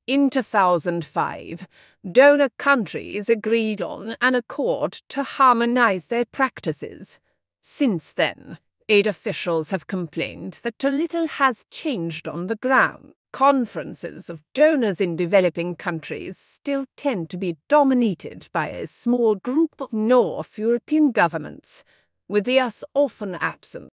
In 2005, donor countries agreed on an accord to harmonize their practices. Since then, aid officials have complained that too little has changed on the ground. Conferences of donors in developing countries still tend to be dominated by a small group of North European governments, with the US often absent.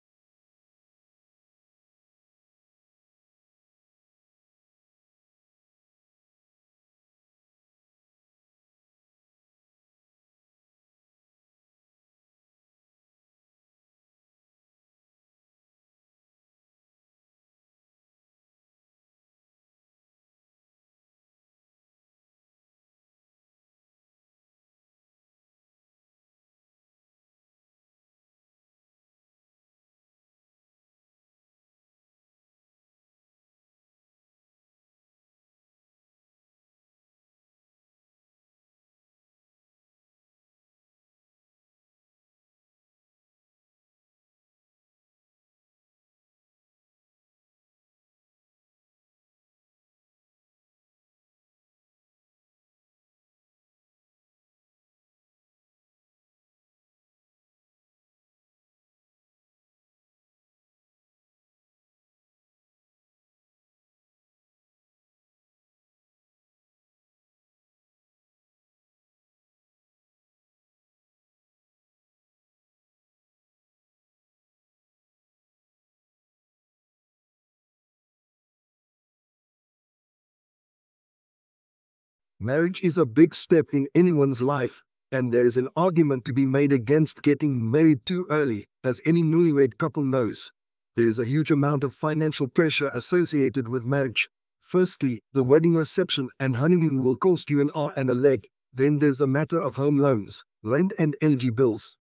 Marriage is a big step in anyone's life, and there is an argument to be made against getting married too early, as any newlywed couple knows. There is a huge amount of financial pressure associated with marriage. Firstly, the wedding reception and honeymoon will cost you an arm and a leg. Then there's the matter of home loans, rent and energy bills.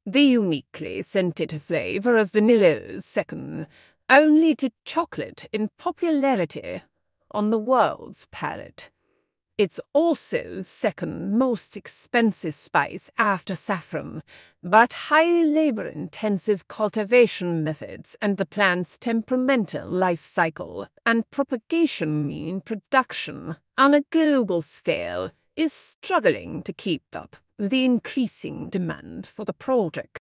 The uniquely scented flavor of vanilla is second only to chocolate in popularity on the world's palate. It's also second most expensive spice after saffron, but highly labor-intensive cultivation methods and the plant's temperamental life cycle and propagation mean production on a global scale is struggling to keep up with the increasing demand for the project.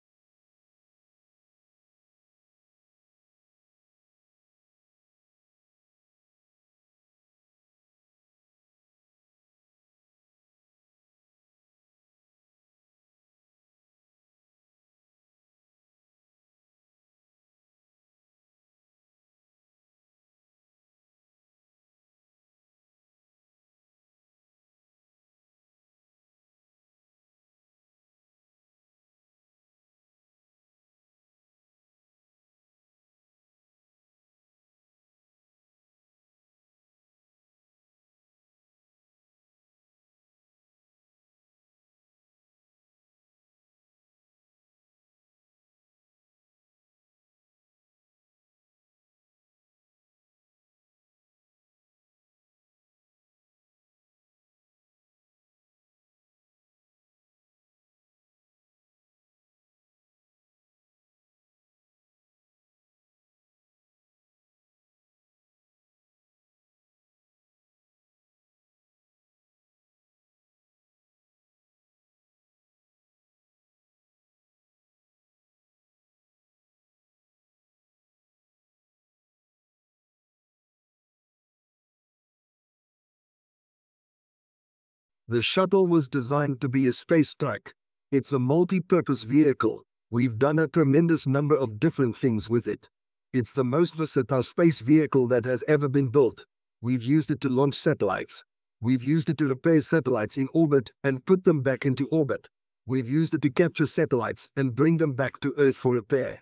The shuttle was designed to be a space truck. It's a multi-purpose vehicle. We've done a tremendous number of different things with it. It's the most versatile space vehicle that has ever been built. We've used it to launch satellites. We've used it to repair satellites in orbit and put them back into orbit. We've used it to capture satellites and bring them back to Earth for repair.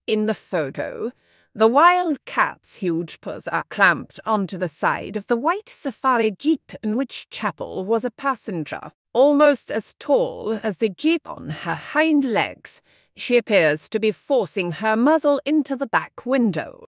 In the photo, the wild cat's huge paws are clamped onto the side of the white safari jeep in which Chapel was a passenger. Almost as tall as the jeep on her hind legs, she appears to be forcing her muzzle into the back window.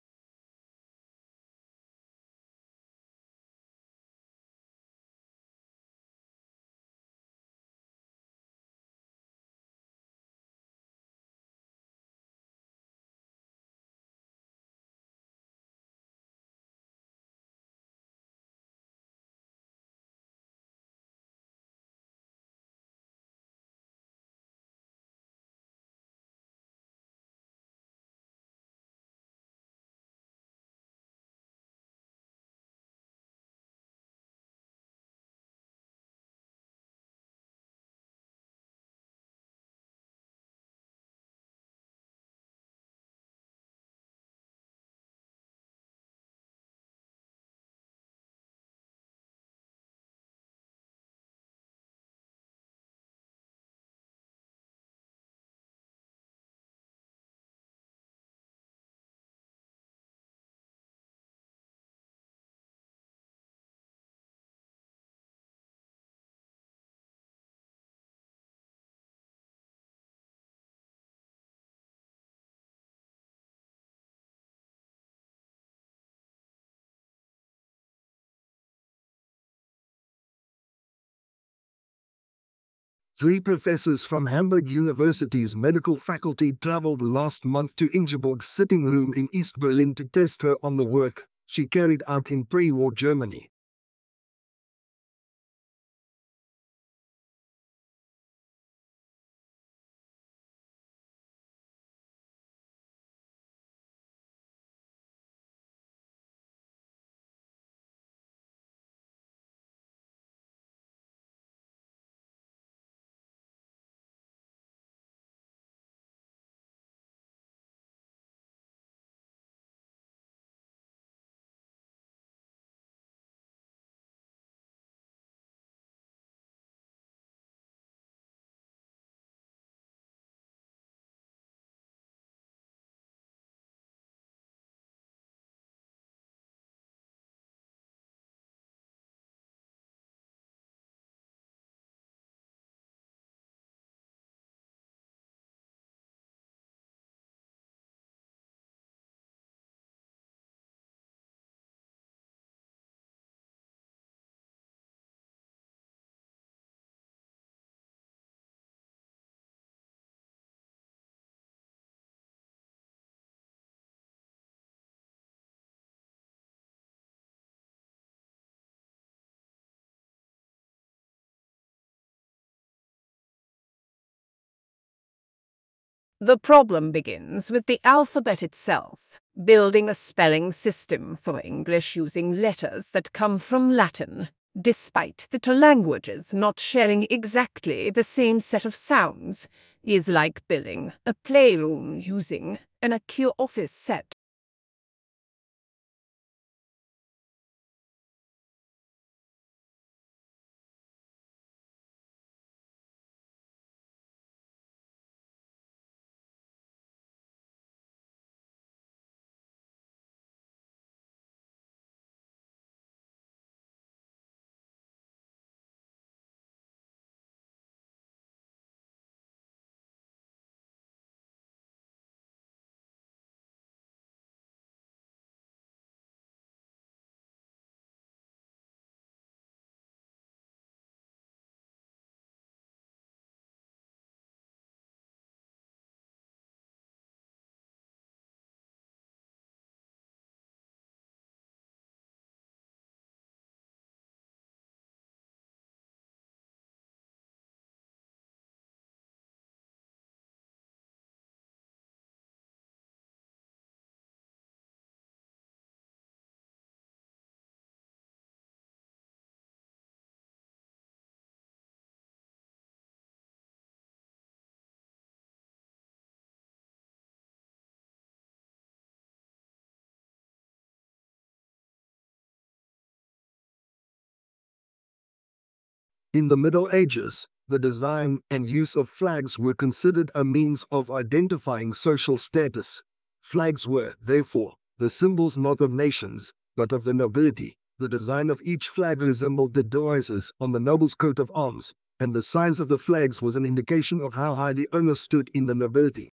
Three professors from Hamburg University's medical faculty traveled last month to Ingeborg's sitting room in East Berlin to test her on the work she carried out in pre-war Germany. The problem begins with the alphabet itself, building a spelling system for English using letters that come from Latin, despite the two languages not sharing exactly the same set of sounds, is like building a playroom using an IKEA office set. In the Middle Ages, the design and use of flags were considered a means of identifying social status. Flags were, therefore, the symbols not of nations, but of the nobility. The design of each flag resembled the devices on the noble's coat of arms, and the size of the flags was an indication of how high the owner stood in the nobility.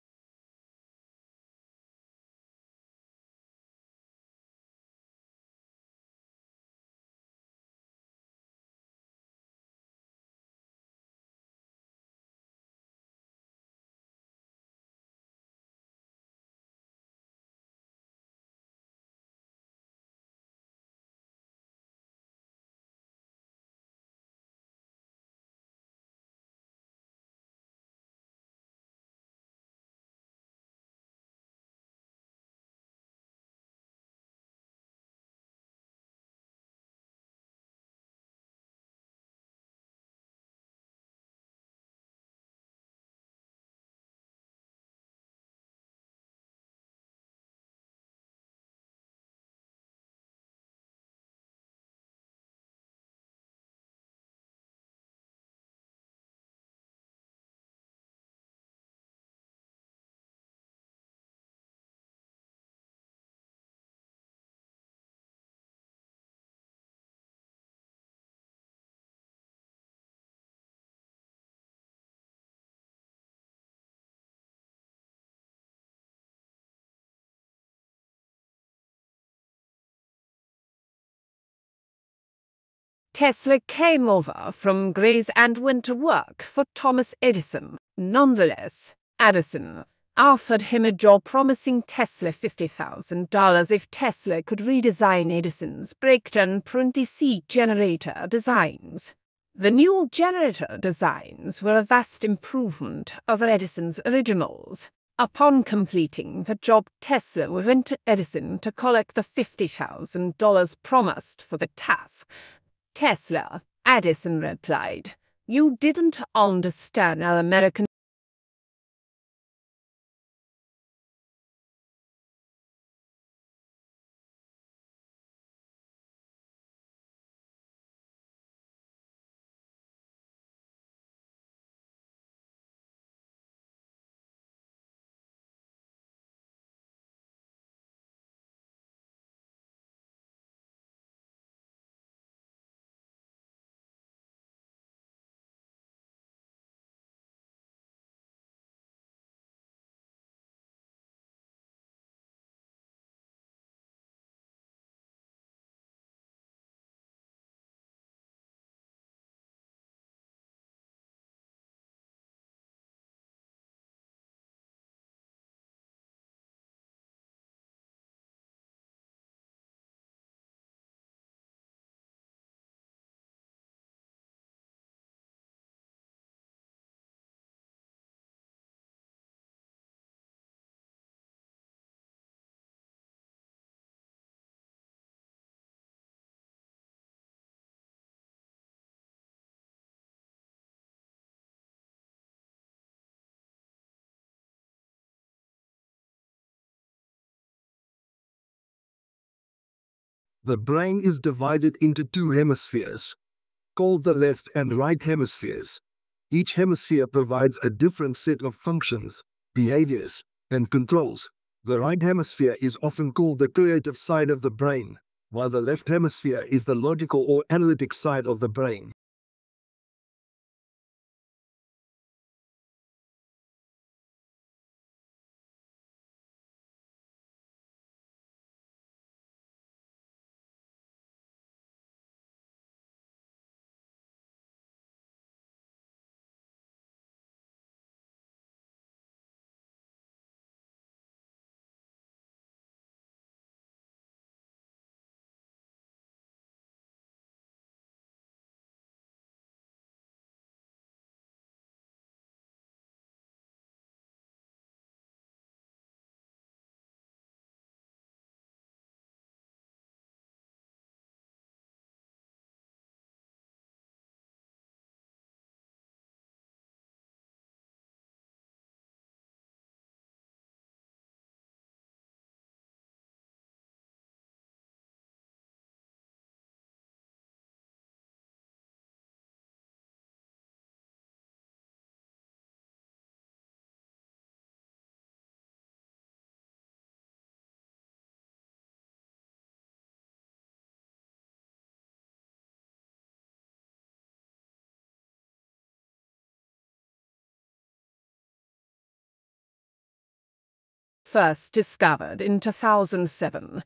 Tesla came over from Greece and went to work for Thomas Edison. Nonetheless, Edison offered him a job promising Tesla $50,000 if Tesla could redesign Edison's breakdown 20C generator designs. The new generator designs were a vast improvement over Edison's originals. Upon completing the job, Tesla went to Edison to collect the $50,000 promised for the task. Tesla, Edison replied, "You didn't understand our American The brain is divided into two hemispheres, called the left and right hemispheres. Each hemisphere provides a different set of functions, behaviors, and controls. The right hemisphere is often called the creative side of the brain, while the left hemisphere is the logical or analytic side of the brain. First discovered in 2007,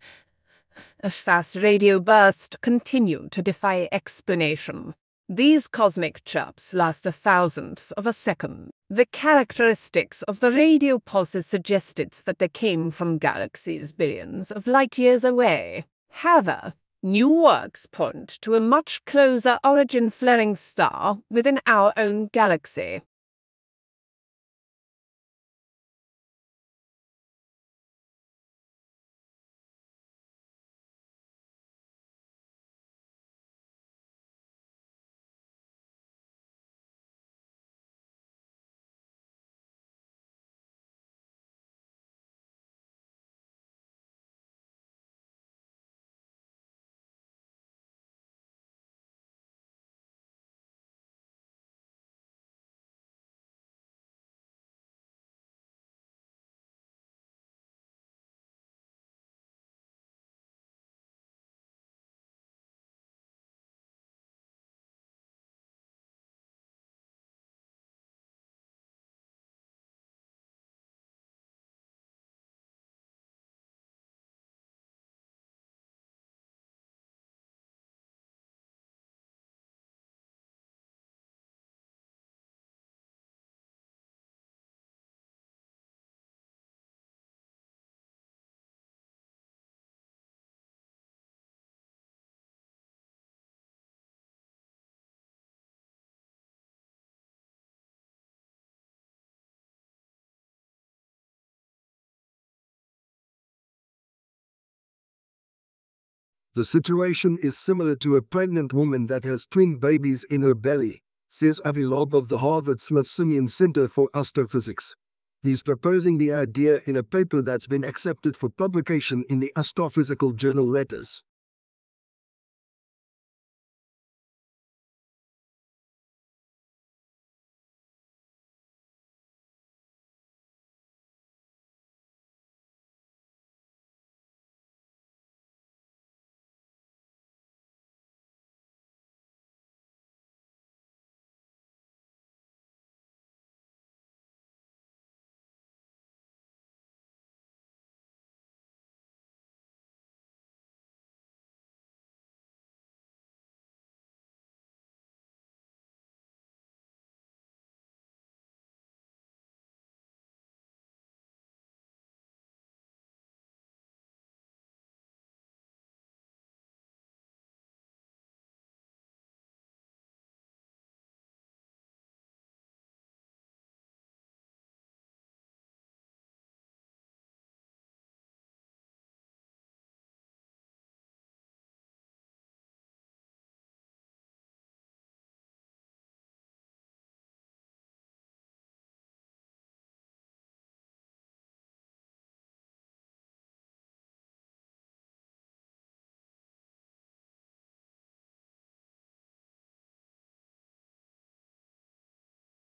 a fast radio burst continued to defy explanation. These cosmic chirps last a thousandth of a second. The characteristics of the radio pulses suggested that they came from galaxies billions of light years away. However, new works point to a much closer origin flaring star within our own galaxy. The situation is similar to a pregnant woman that has twin babies in her belly, says Aloud of the Harvard-Smithsonian Center for Astrophysics. He's proposing the idea in a paper that's been accepted for publication in the Astrophysical Journal Letters.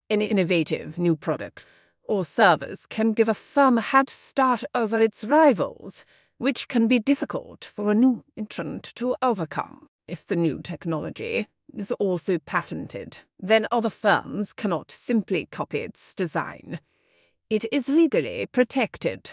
An innovative new product or service can give a firm a head start over its rivals, which can be difficult for a new entrant to overcome. If the new technology is also patented, then other firms cannot simply copy its design. It is legally protected.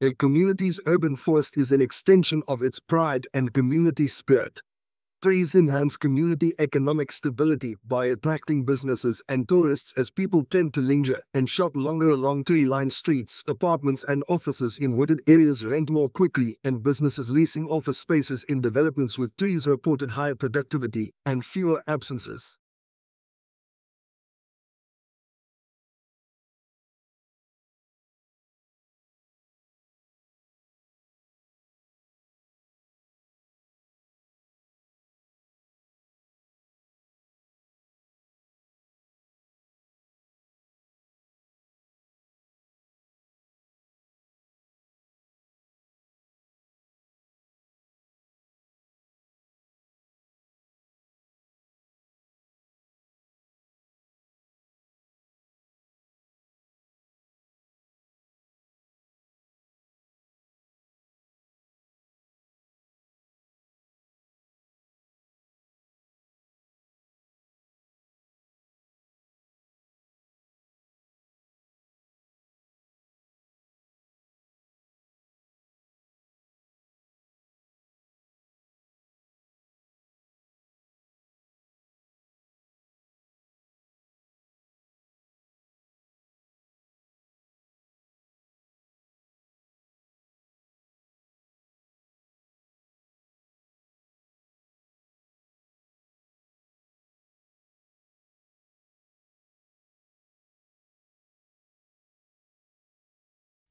A community's urban forest is an extension of its pride and community spirit. Trees enhance community economic stability by attracting businesses and tourists as people tend to linger and shop longer along tree-lined streets. Apartments and offices in wooded areas rent more quickly, and businesses leasing office spaces in developments with trees reported higher productivity and fewer absences.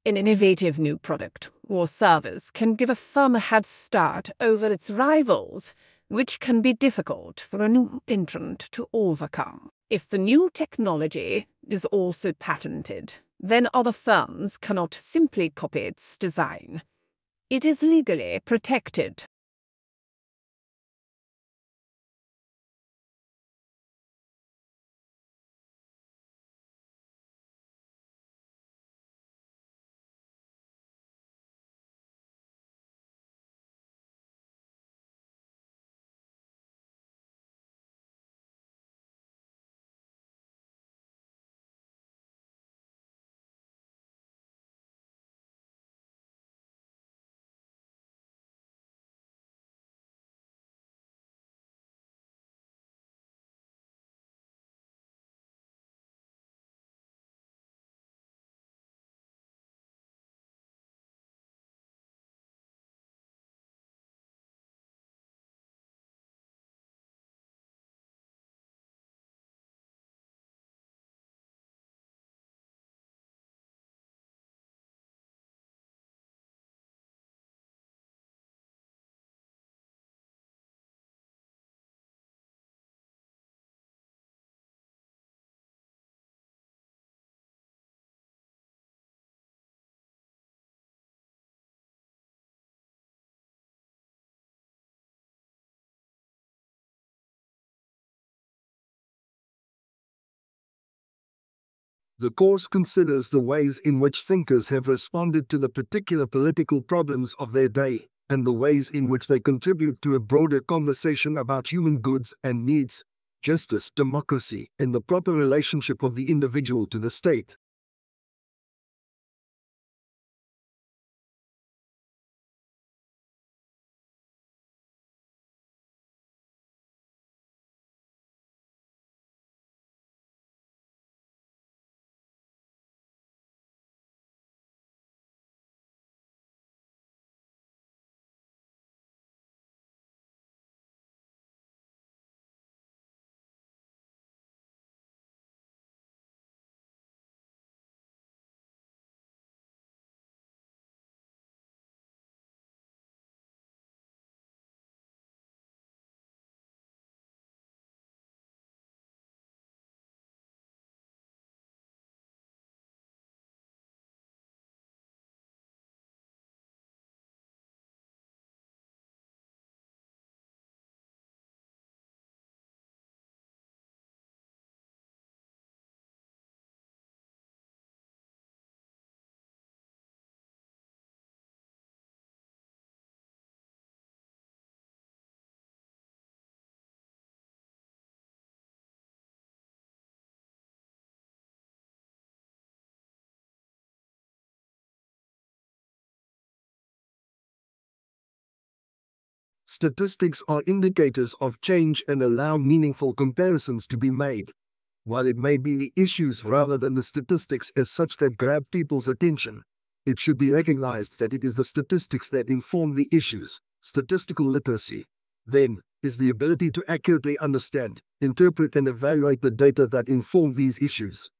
An innovative new product or service can give a firm a head start over its rivals, which can be difficult for a new entrant to overcome. If the new technology is also patented, then other firms cannot simply copy its design. It is legally protected. The course considers the ways in which thinkers have responded to the particular political problems of their day, and the ways in which they contribute to a broader conversation about human goods and needs, justice, democracy, and the proper relationship of the individual to the state. Statistics are indicators of change and allow meaningful comparisons to be made. While it may be the issues rather than the statistics as such that grab people's attention, it should be recognized that it is the statistics that inform the issues. Statistical literacy, then, is the ability to accurately understand, interpret, and evaluate the data that inform these issues.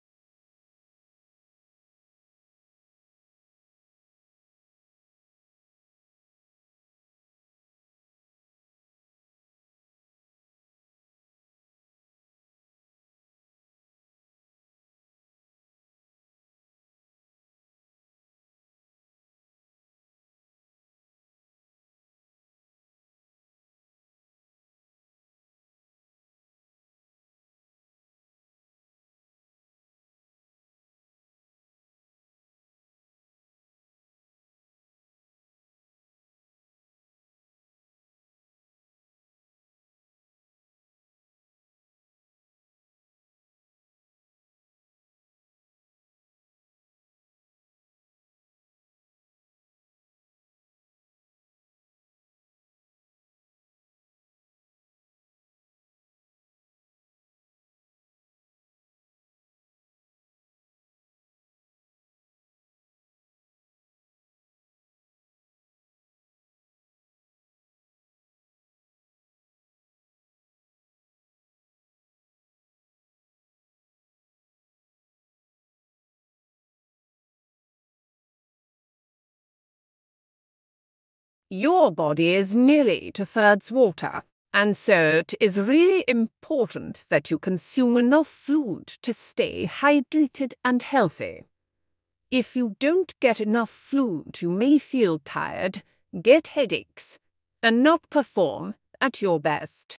Your body is nearly 2/3 water, and so it is really important that you consume enough food to stay hydrated and healthy. If you don't get enough food, you may feel tired, get headaches, and not perform at your best.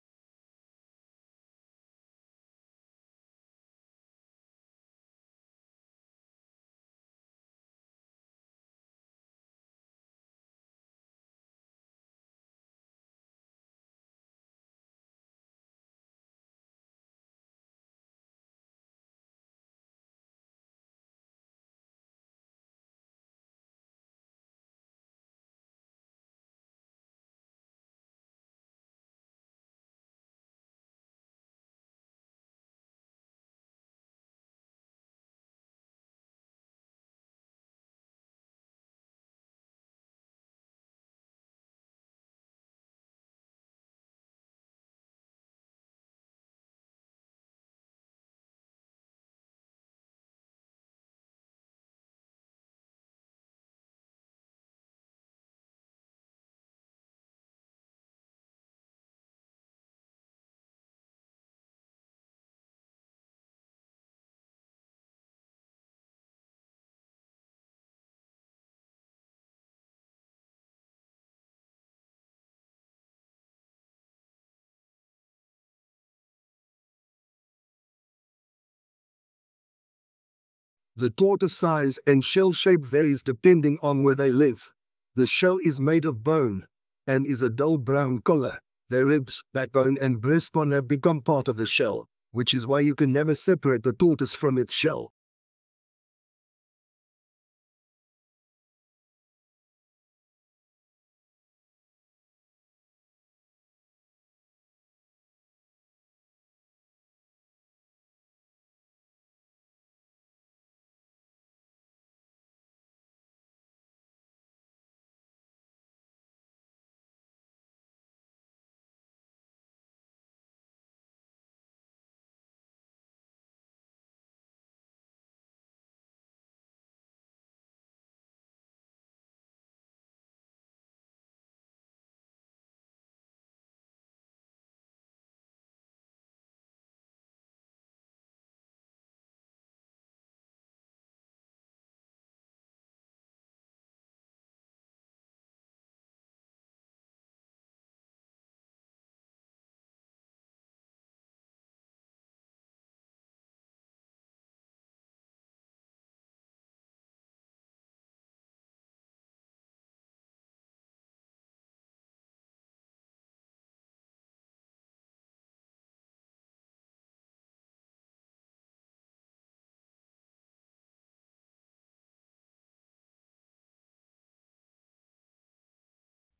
The tortoise size and shell shape varies depending on where they live. The shell is made of bone and is a dull brown color. Their ribs, backbone and breastbone have become part of the shell, which is why you can never separate the tortoise from its shell.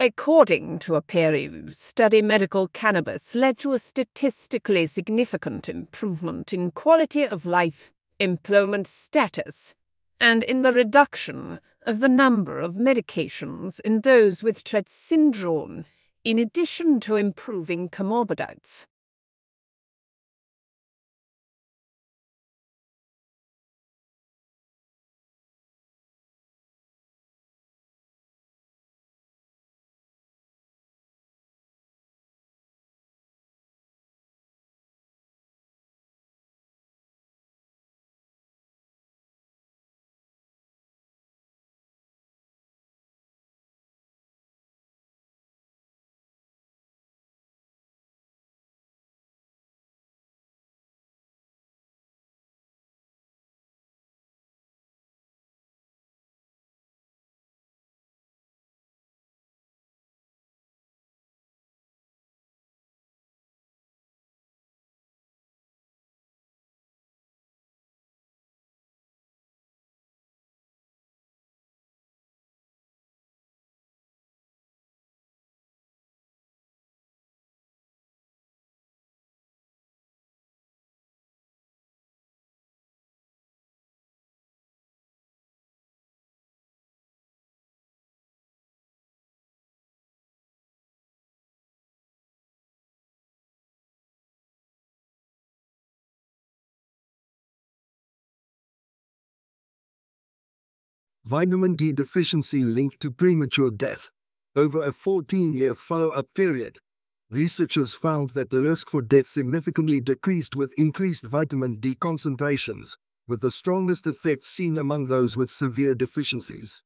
According to a peer-reviewed study, medical cannabis led to a statistically significant improvement in quality of life, employment status, and in the reduction of the number of medications in those with Tourette syndrome, in addition to improving comorbidities. Vitamin D deficiency linked to premature death. Over a 14-year follow-up period, researchers found that the risk for death significantly decreased with increased vitamin D concentrations, with the strongest effects seen among those with severe deficiencies.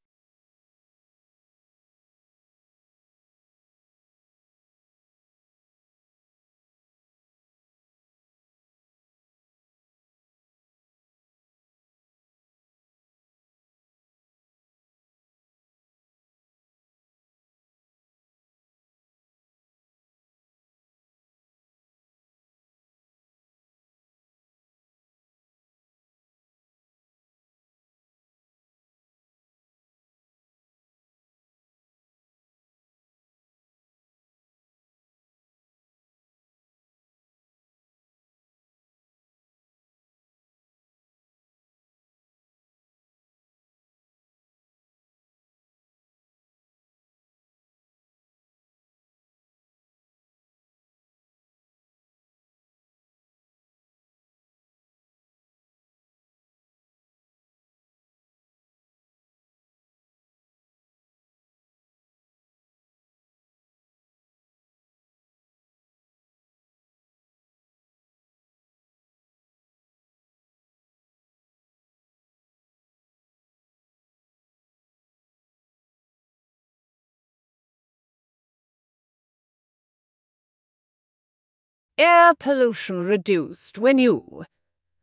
Air pollution reduced when you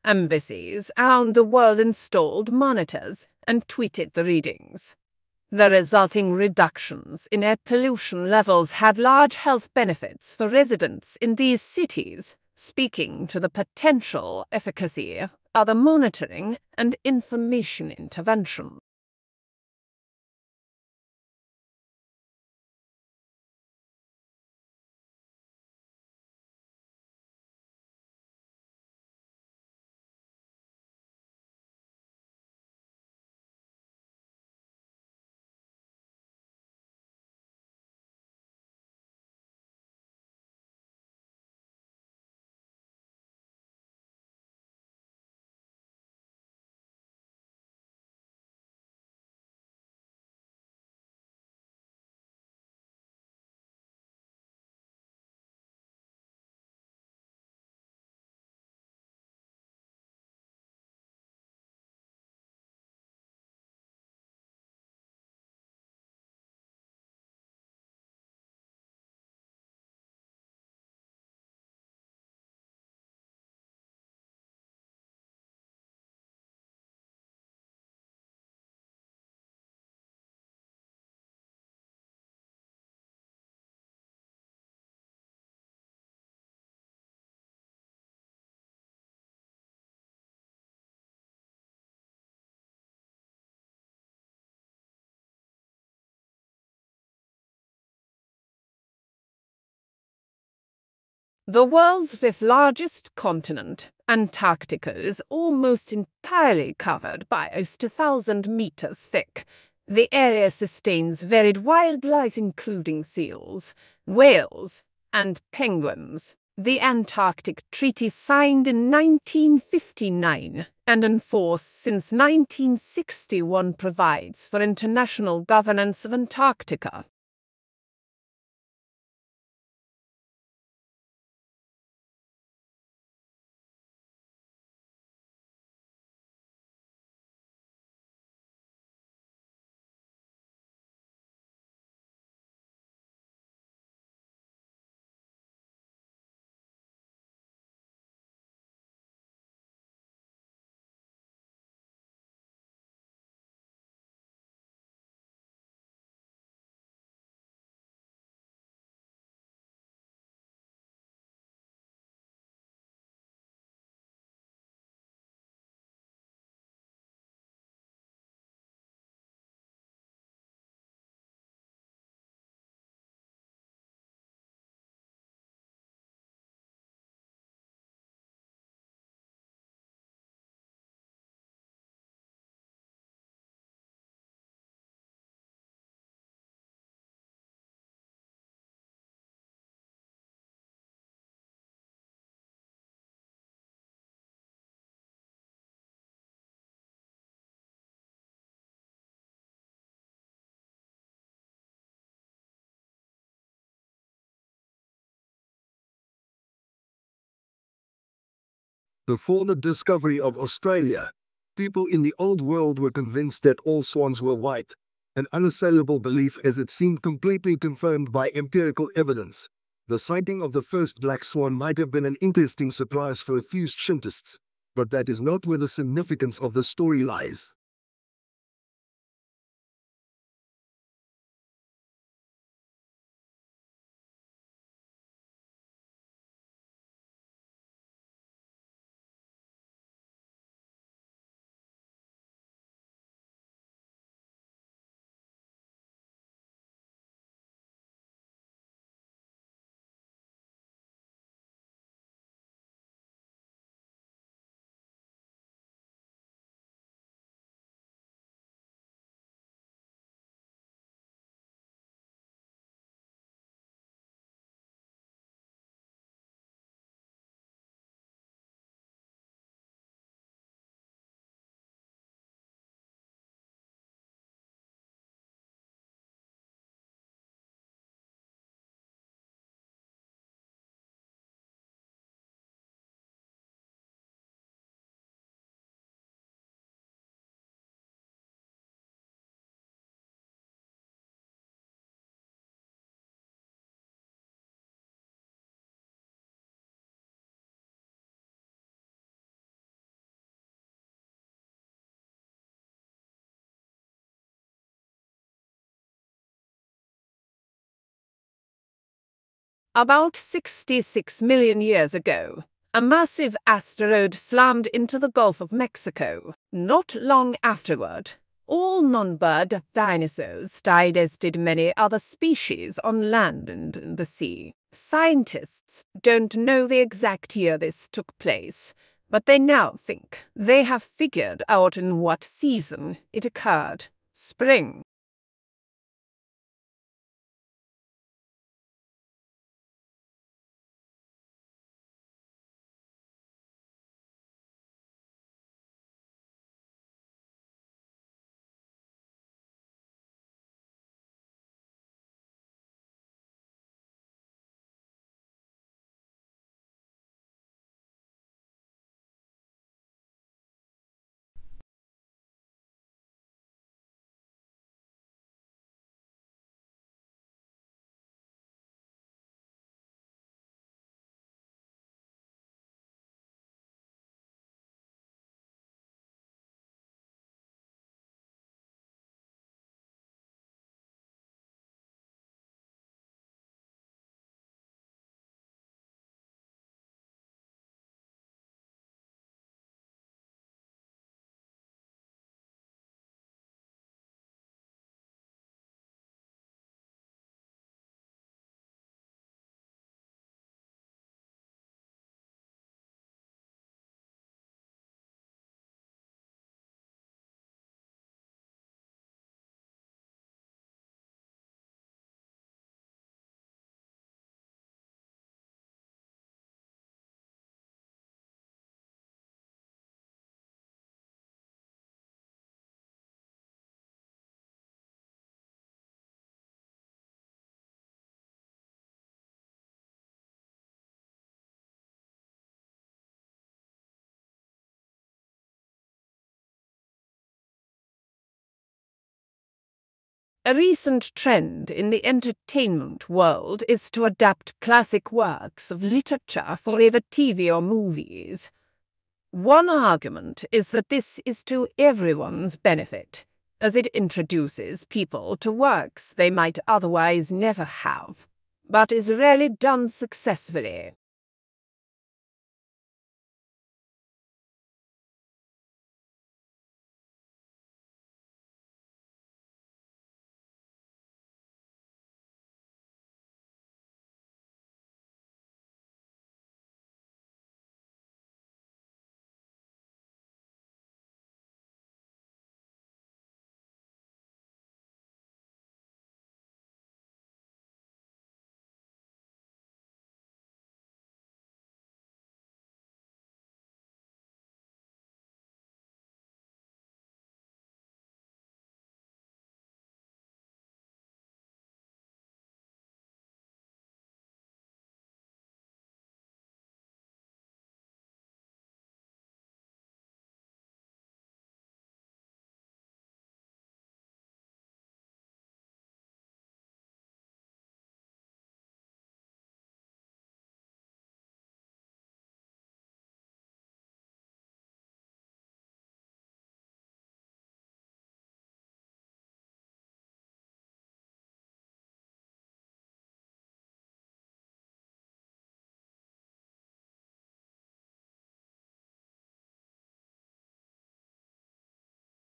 Embassies around the world installed monitors and tweeted the readings. The resulting reductions in air pollution levels had large health benefits for residents in these cities, speaking to the potential efficacy of the monitoring and information intervention. The world's fifth largest continent, Antarctica, is almost entirely covered by ice 2,000 meters thick. The area sustains varied wildlife including seals, whales, and penguins. The Antarctic Treaty, signed in 1959 and enforced since 1961, provides for international governance of Antarctica. Before the discovery of Australia, people in the Old World were convinced that all swans were white, an unassailable belief as it seemed completely confirmed by empirical evidence. The sighting of the first black swan might have been an interesting surprise for a few scientists, but that is not where the significance of the story lies. About 66 million years ago, a massive asteroid slammed into the Gulf of Mexico. Not long afterward, all non-bird dinosaurs died, as did many other species on land and in the sea. Scientists don't know the exact year this took place, but they now think they have figured out in what season it occurred. Spring. A recent trend in the entertainment world is to adapt classic works of literature for either TV or movies. One argument is that this is to everyone's benefit, as it introduces people to works they might otherwise never have, but is rarely done successfully.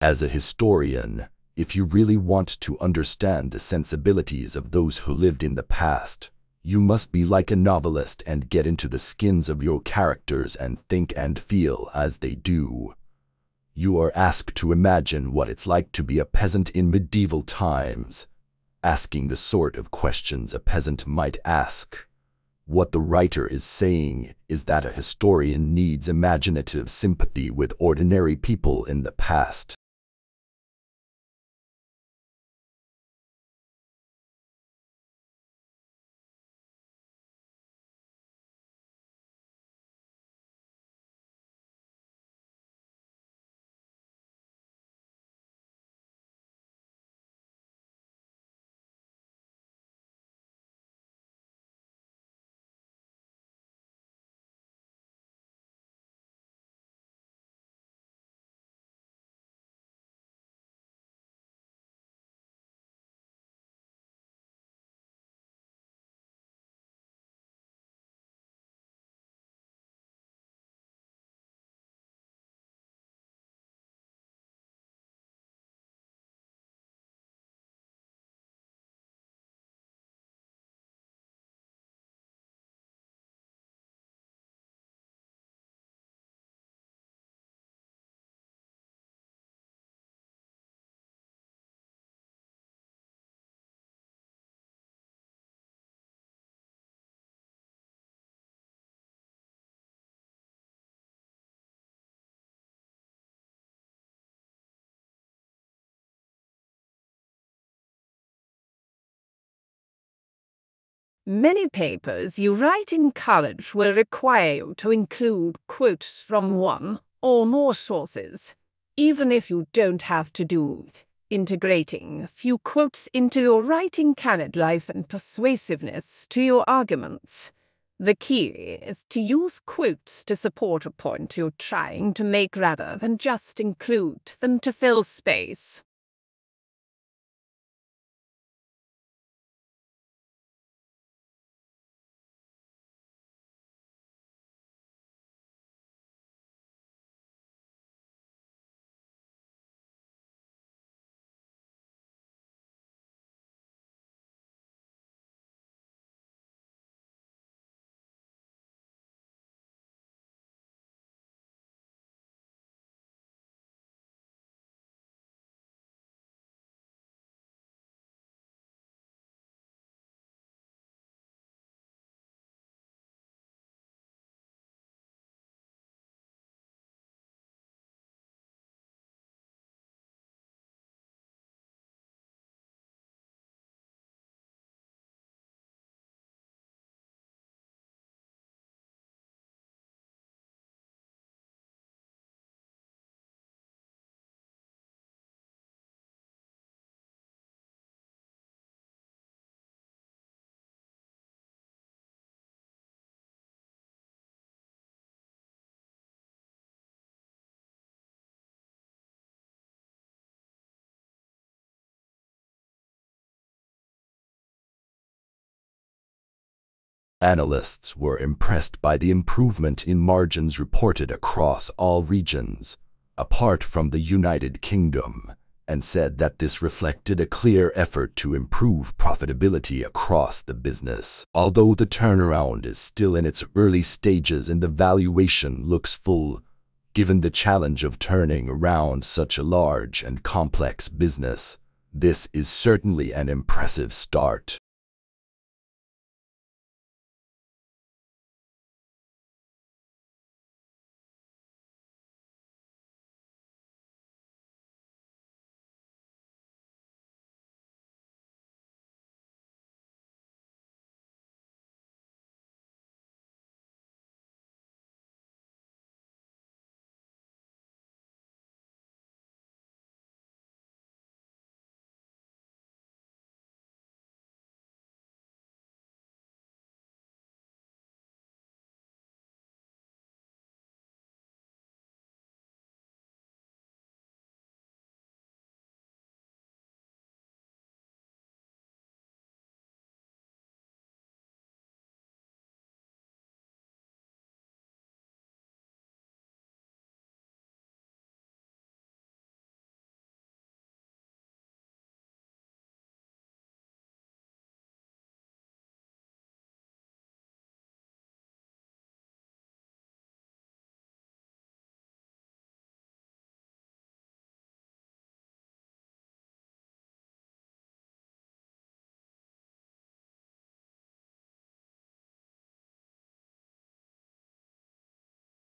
As a historian, if you really want to understand the sensibilities of those who lived in the past, you must be like a novelist and get into the skins of your characters and think and feel as they do. You are asked to imagine what it's like to be a peasant in medieval times, asking the sort of questions a peasant might ask. What the writer is saying is that a historian needs imaginative sympathy with ordinary people in the past. Many papers you write in college will require you to include quotes from one or more sources, even if you don't have to do it. Integrating a few quotes into your writing can add life and persuasiveness to your arguments. The key is to use quotes to support a point you're trying to make rather than just include them to fill space. Analysts were impressed by the improvement in margins reported across all regions, apart from the United Kingdom, and said that this reflected a clear effort to improve profitability across the business. Although the turnaround is still in its early stages and the valuation looks full, given the challenge of turning around such a large and complex business, this is certainly an impressive start.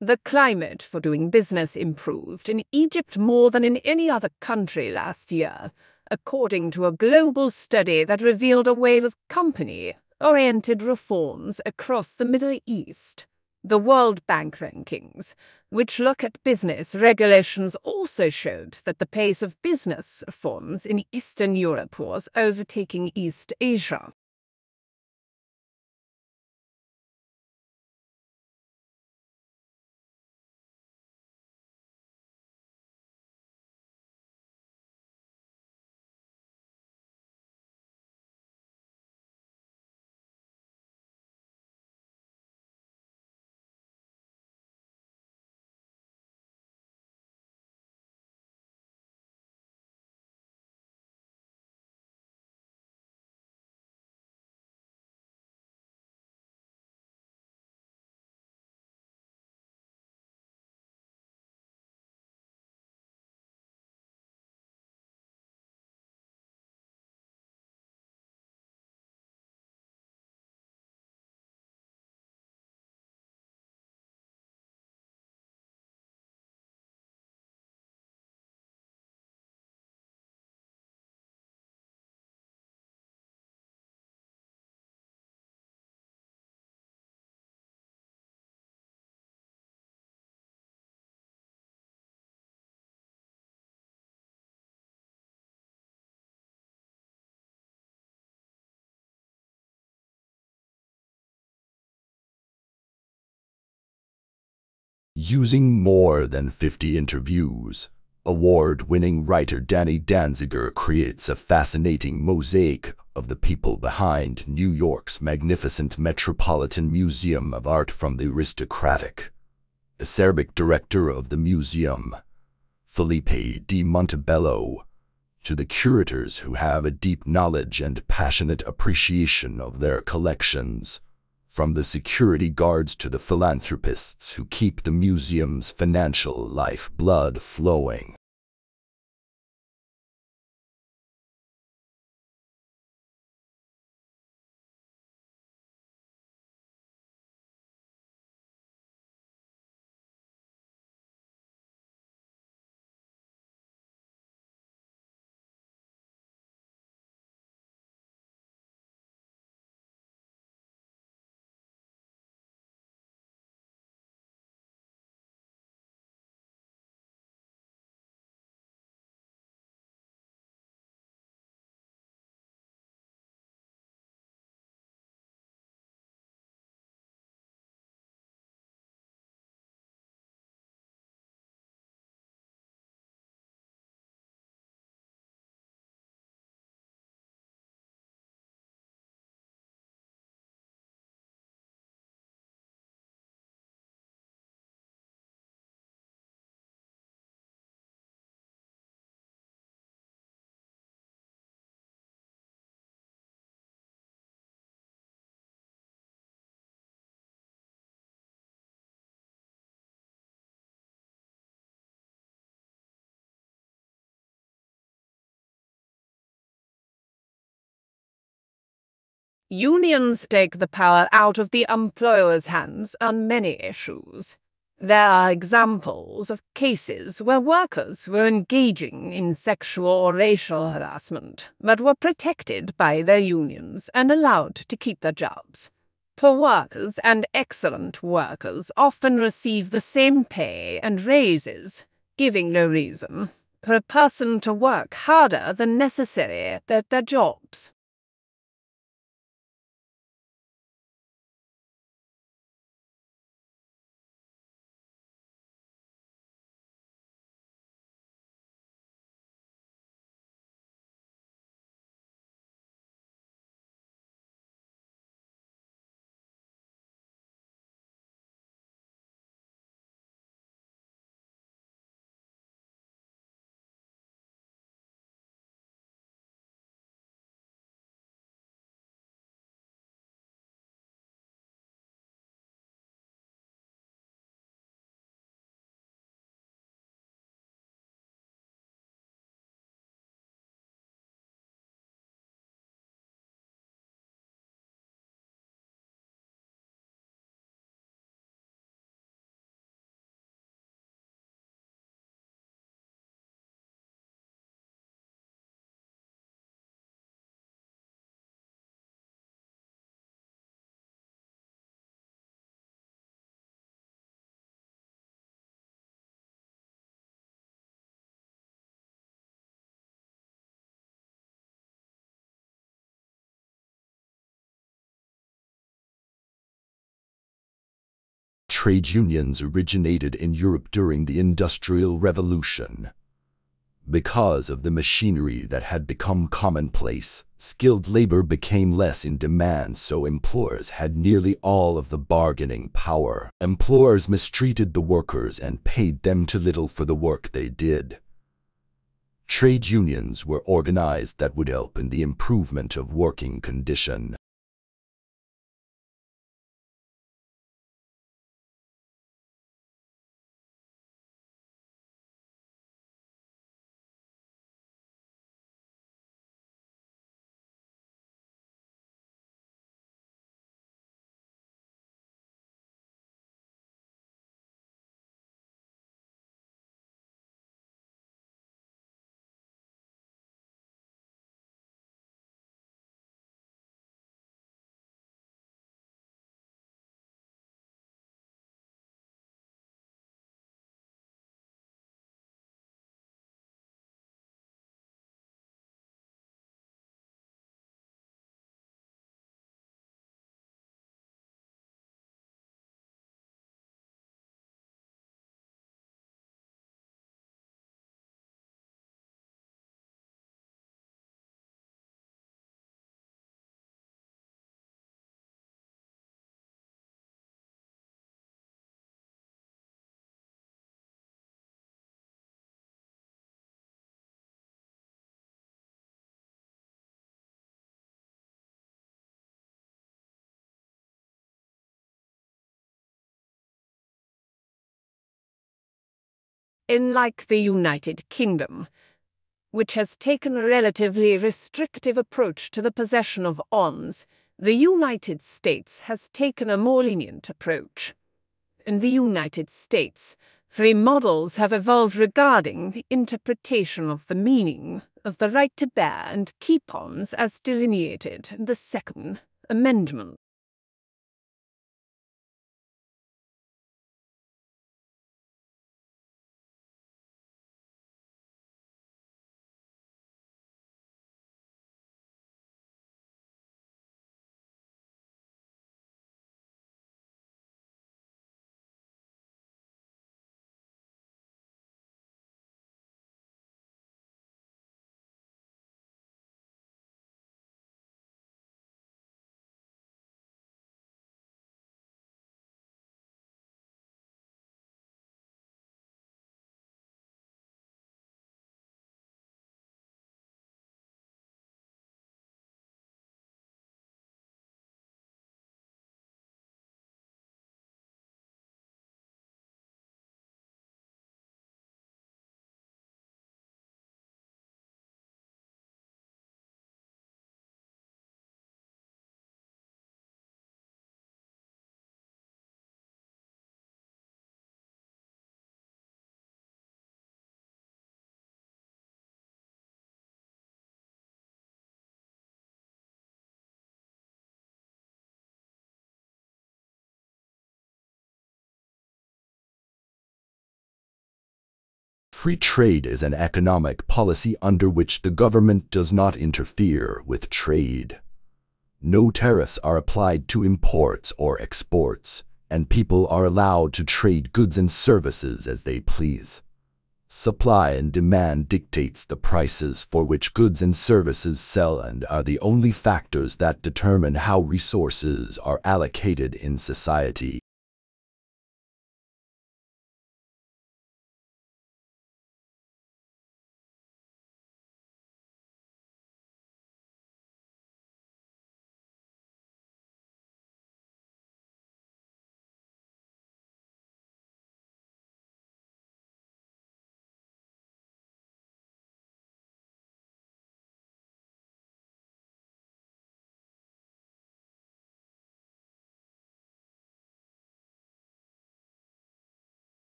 The climate for doing business improved in Egypt more than in any other country last year, according to a global study that revealed a wave of company-oriented reforms across the Middle East. The World Bank rankings, which look at business regulations, also showed that the pace of business reforms in Eastern Europe was overtaking East Asia. Using more than 50 interviews, award-winning writer Danny Danziger creates a fascinating mosaic of the people behind New York's magnificent Metropolitan Museum of Art, from the aristocratic, acerbic director of the museum, Felipe de Montebello, to the curators who have a deep knowledge and passionate appreciation of their collections, from the security guards to the philanthropists who keep the museum's financial lifeblood flowing. Unions take the power out of the employer's hands on many issues. There are examples of cases where workers were engaging in sexual or racial harassment, but were protected by their unions and allowed to keep their jobs. Poor workers and excellent workers often receive the same pay and raises, giving no reason for a person to work harder than necessary at their jobs. Trade unions originated in Europe during the Industrial Revolution. Because of the machinery that had become commonplace, skilled labor became less in demand, so employers had nearly all of the bargaining power. Employers mistreated the workers and paid them too little for the work they did. Trade unions were organized that would help in the improvement of working condition. Unlike the United Kingdom, which has taken a relatively restrictive approach to the possession of arms, the United States has taken a more lenient approach. In the United States, 3 models have evolved regarding the interpretation of the meaning of the right to bear and keep arms as delineated in the Second Amendment. Free trade is an economic policy under which the government does not interfere with trade. No tariffs are applied to imports or exports, and people are allowed to trade goods and services as they please. Supply and demand dictates the prices for which goods and services sell and are the only factors that determine how resources are allocated in society.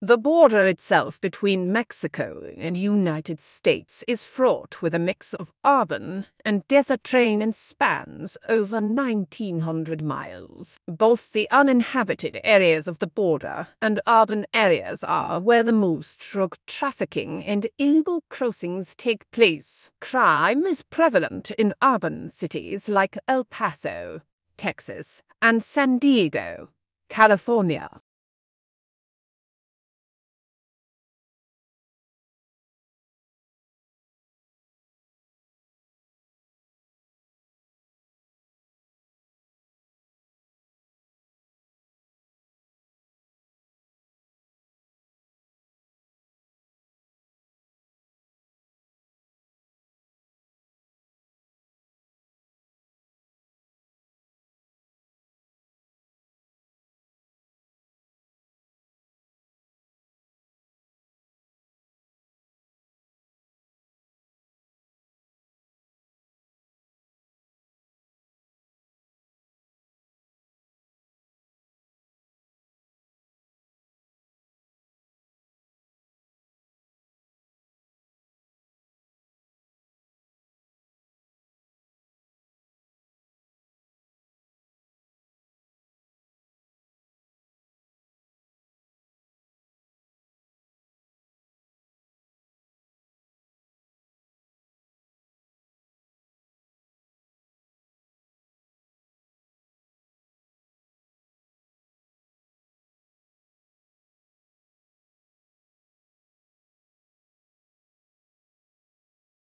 The border itself between Mexico and United States is fraught with a mix of urban and desert terrain and spans over 1,900 miles. Both the uninhabited areas of the border and urban areas are where the most drug trafficking and illegal crossings take place. Crime is prevalent in urban cities like El Paso, Texas, and San Diego, California.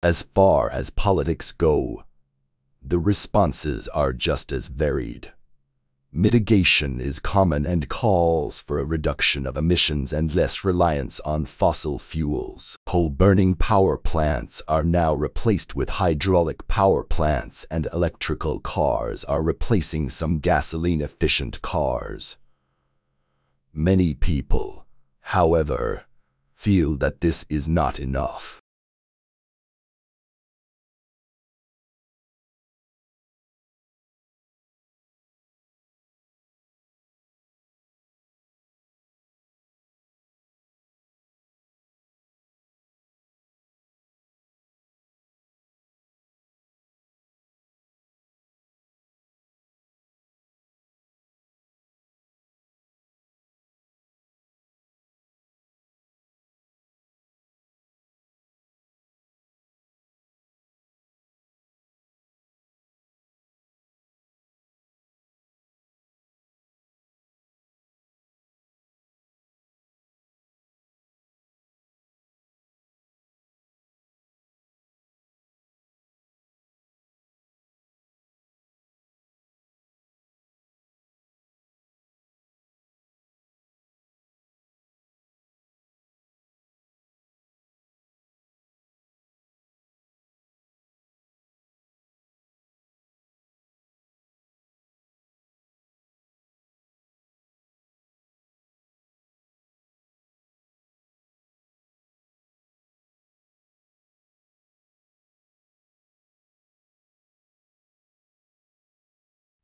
As far as politics go, the responses are just as varied. Mitigation is common and calls for a reduction of emissions and less reliance on fossil fuels. Coal-burning power plants are now replaced with hydraulic power plants, and electrical cars are replacing some gasoline-efficient cars. Many people, however, feel that this is not enough.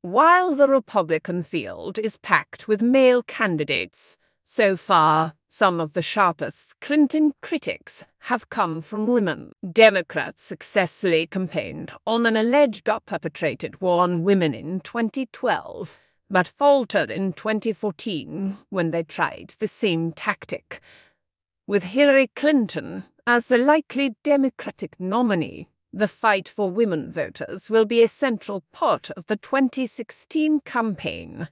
While the Republican field is packed with male candidates, so far, some of the sharpest Clinton critics have come from women. Democrats successfully campaigned on an alleged perpetrated war on women in 2012, but faltered in 2014 when they tried the same tactic. With Hillary Clinton as the likely Democratic nominee, the fight for women voters will be a central part of the 2016 campaign.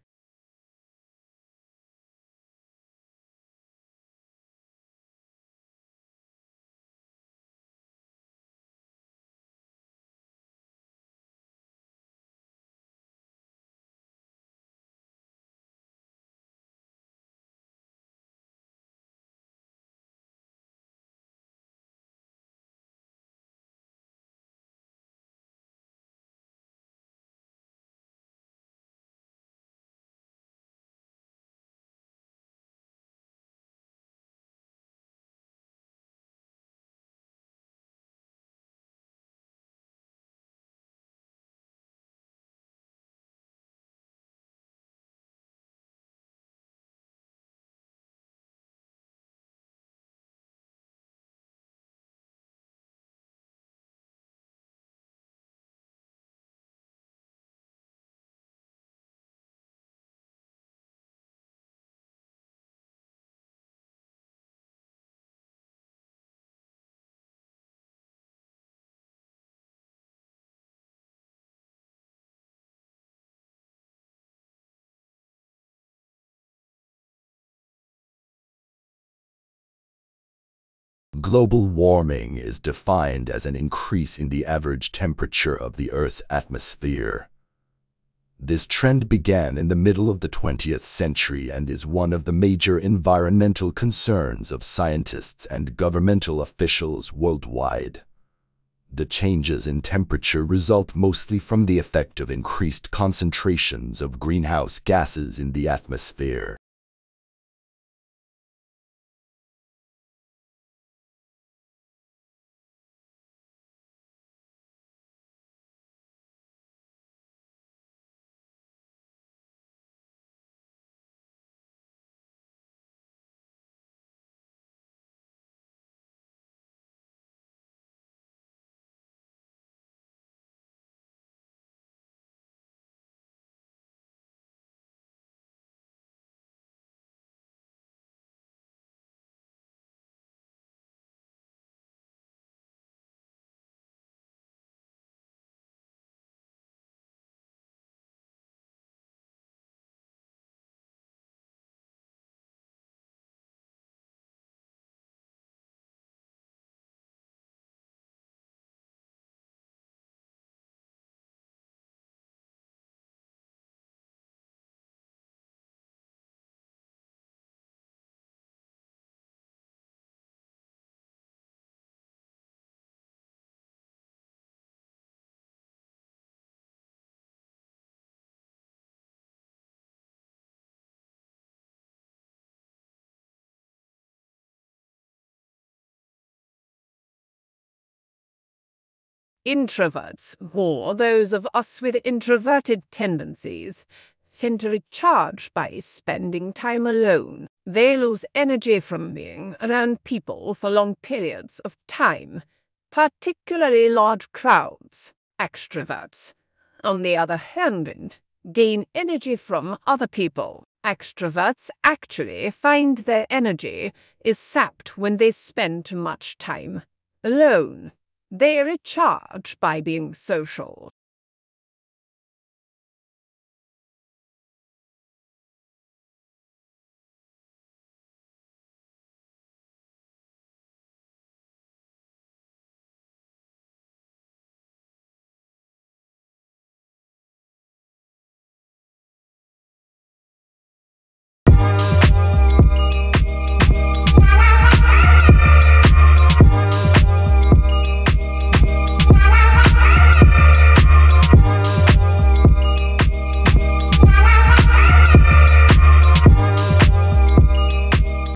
Global warming is defined as an increase in the average temperature of the Earth's atmosphere. This trend began in the middle of the 20th century and is one of the major environmental concerns of scientists and governmental officials worldwide. The changes in temperature result mostly from the effect of increased concentrations of greenhouse gases in the atmosphere. Introverts, or those of us with introverted tendencies, tend to recharge by spending time alone. They lose energy from being around people for long periods of time, particularly large crowds. Extroverts, on the other hand, gain energy from other people. Extroverts actually find their energy is sapped when they spend much time alone. They recharge by being social.